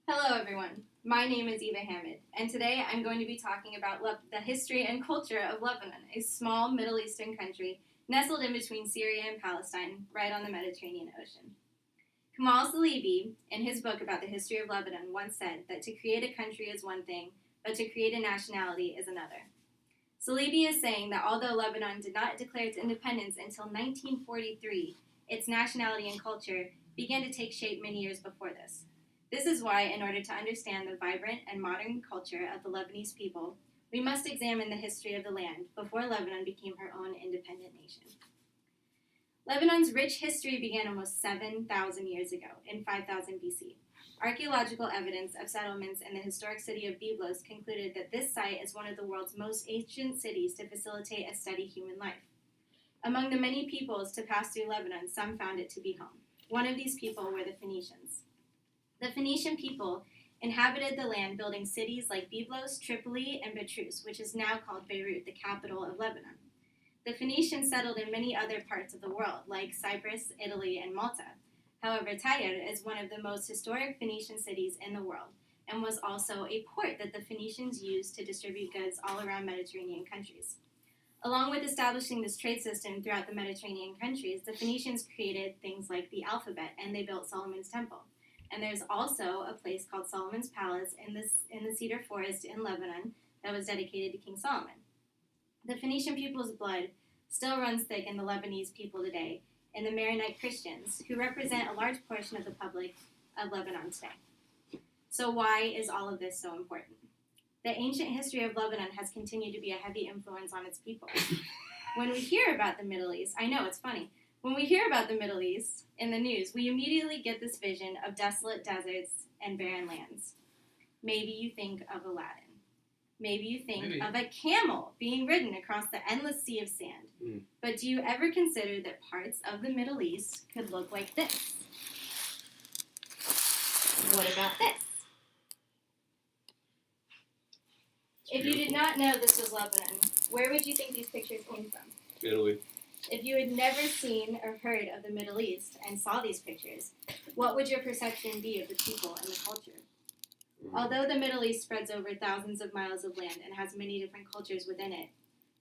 Hello, everyone. My name is Eva Hamid, and today I'm going to be talking about the history and culture of Lebanon, a small Middle Eastern country nestled in between Syria and Palestine, right on the Mediterranean Ocean. Kamal Salibi, in his book about the history of Lebanon, once said that to create a country is one thing, but to create a nationality is another. Salibi is saying that although Lebanon did not declare its independence until 1943, its nationality and culture began to take shape many years before this. This is why, in order to understand the vibrant and modern culture of the Lebanese people, we must examine the history of the land before Lebanon became her own independent nation. Lebanon's rich history began almost 7,000 years ago, in 5000 BC. Archaeological evidence of settlements in the historic city of Byblos concluded that this site is one of the world's most ancient cities to facilitate and study human life. Among the many peoples to pass through Lebanon, some found it to be home. One of these people were the Phoenicians. The Phoenician people inhabited the land, building cities like Byblos, Tripoli, and Betrus, which is now called Beirut, the capital of Lebanon. The Phoenicians settled in many other parts of the world, like Cyprus, Italy, and Malta. However, Tyre is one of the most historic Phoenician cities in the world, and was also a port that the Phoenicians used to distribute goods all around Mediterranean countries. Along with establishing this trade system throughout the Mediterranean countries, the Phoenicians created things like the alphabet, and they built Solomon's Temple. And there's also a place called Solomon's Palace in the cedar forest in Lebanon that was dedicated to King Solomon. The Phoenician people's blood still runs thick in the Lebanese people today, and the Maronite Christians, who represent a large portion of the public of Lebanon today. So why is all of this so important? The ancient history of Lebanon has continued to be a heavy influence on its people. When we hear about the Middle East, I know it's funny, when we hear about the Middle East in the news, we immediately get this vision of desolate deserts and barren lands. Maybe you think of Aladdin. Maybe you think of a camel being ridden across the endless sea of sand. But do you ever consider that parts of the Middle East could look like this? What about this? If you did not know this was Lebanon, where would you think these pictures came from? Italy. If you had never seen or heard of the Middle East and saw these pictures, what would your perception be of the people and the culture? Although the Middle East spreads over thousands of miles of land and has many different cultures within it,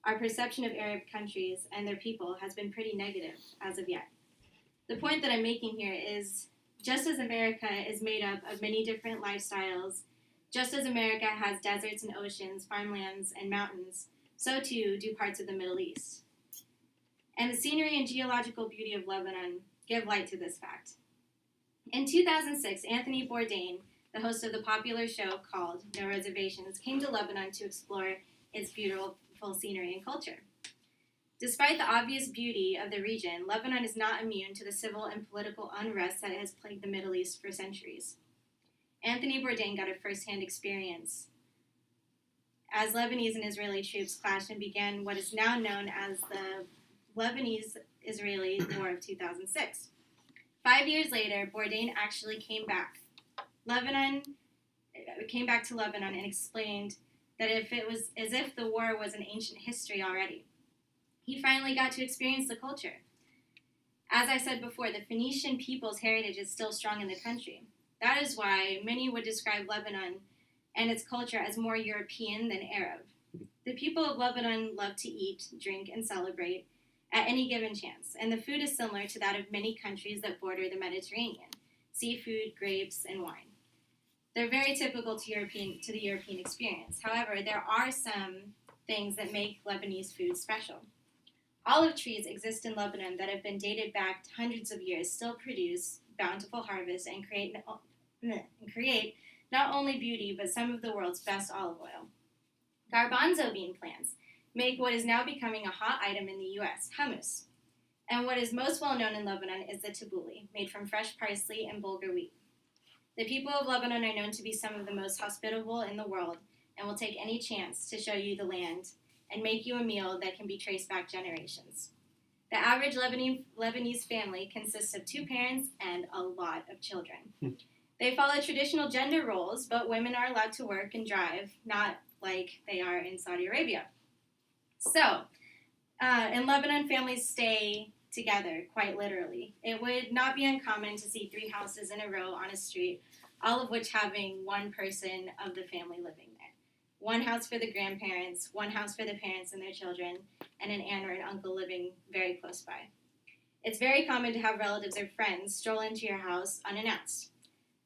our perception of Arab countries and their people has been pretty negative as of yet. The point that I'm making here is, just as America is made up of many different lifestyles, just as America has deserts and oceans, farmlands and mountains, so too do parts of the Middle East. And the scenery and geological beauty of Lebanon give light to this fact. In 2006, Anthony Bourdain, the host of the popular show called No Reservations, came to Lebanon to explore its beautiful scenery and culture. Despite the obvious beauty of the region, Lebanon is not immune to the civil and political unrest that has plagued the Middle East for centuries. Anthony Bourdain got a first-hand experience as Lebanese and Israeli troops clashed and began what is now known as the Lebanese-Israeli War of 2006. 5 years later, Bourdain actually came back to Lebanon and explained that it was as if the war was an ancient history already. He finally got to experience the culture. As I said before, the Phoenician people's heritage is still strong in the country. That is why many would describe Lebanon and its culture as more European than Arab. The people of Lebanon love to eat, drink, and celebrate at any given chance, and the food is similar to that of many countries that border the Mediterranean: seafood, grapes, and wine. They're very typical to the European experience. However, there are some things that make Lebanese food special. Olive trees exist in Lebanon that have been dated back hundreds of years, still produce bountiful harvests, and create not only beauty, but some of the world's best olive oil. Garbanzo bean plants make what is now becoming a hot item in the U.S., hummus. And what is most well known in Lebanon is the tabbouleh, made from fresh parsley and bulgur wheat. The people of Lebanon are known to be some of the most hospitable in the world and will take any chance to show you the land and make you a meal that can be traced back generations. The average Lebanese family consists of 2 parents and a lot of children. They follow traditional gender roles, but women are allowed to work and drive, not like they are in Saudi Arabia. So, in Lebanon, families stay together, quite literally. It would not be uncommon to see 3 houses in a row on a street all of which having one person of the family living there. One house for the grandparents, one house for the parents and their children, and an aunt or an uncle living very close by. It's very common to have relatives or friends stroll into your house unannounced.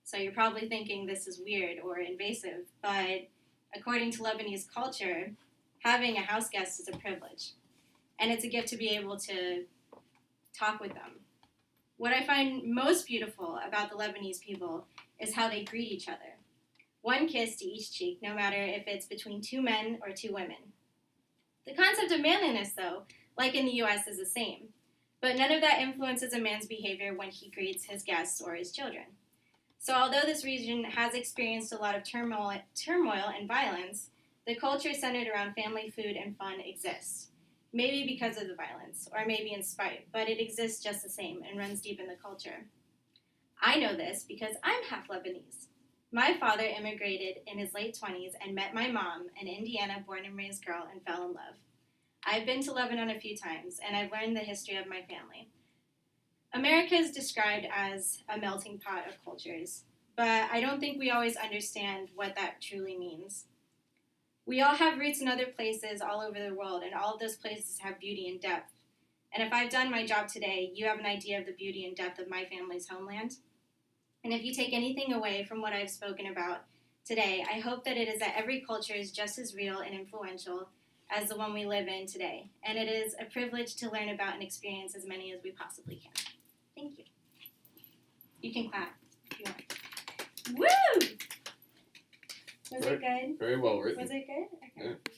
So you're probably thinking this is weird or invasive, but according to Lebanese culture, having a house guest is a privilege. And it's a gift to be able to talk with them. What I find most beautiful about the Lebanese people is how they greet each other. One kiss to each cheek, no matter if it's between two men or two women. The concept of manliness, though, like in the U.S., is the same. But none of that influences a man's behavior when he greets his guests or his children. So although this region has experienced a lot of turmoil and violence, the culture centered around family, food, and fun exists. Maybe because of the violence, or maybe in spite, but it exists just the same and runs deep in the culture. I know this because I'm half Lebanese. My father immigrated in his late 20s and met my mom, an Indiana born and raised girl, and fell in love. I've been to Lebanon a few times, and I've learned the history of my family. America is described as a melting pot of cultures, but I don't think we always understand what that truly means. We all have roots in other places all over the world, and all of those places have beauty and depth. And if I've done my job today, you have an idea of the beauty and depth of my family's homeland. And if you take anything away from what I've spoken about today, I hope that it is that every culture is just as real and influential as the one we live in today. And it is a privilege to learn about and experience as many as we possibly can. Thank you. You can clap if you want. Woo! Was it good? Very well written. Was it good? Okay. Yeah.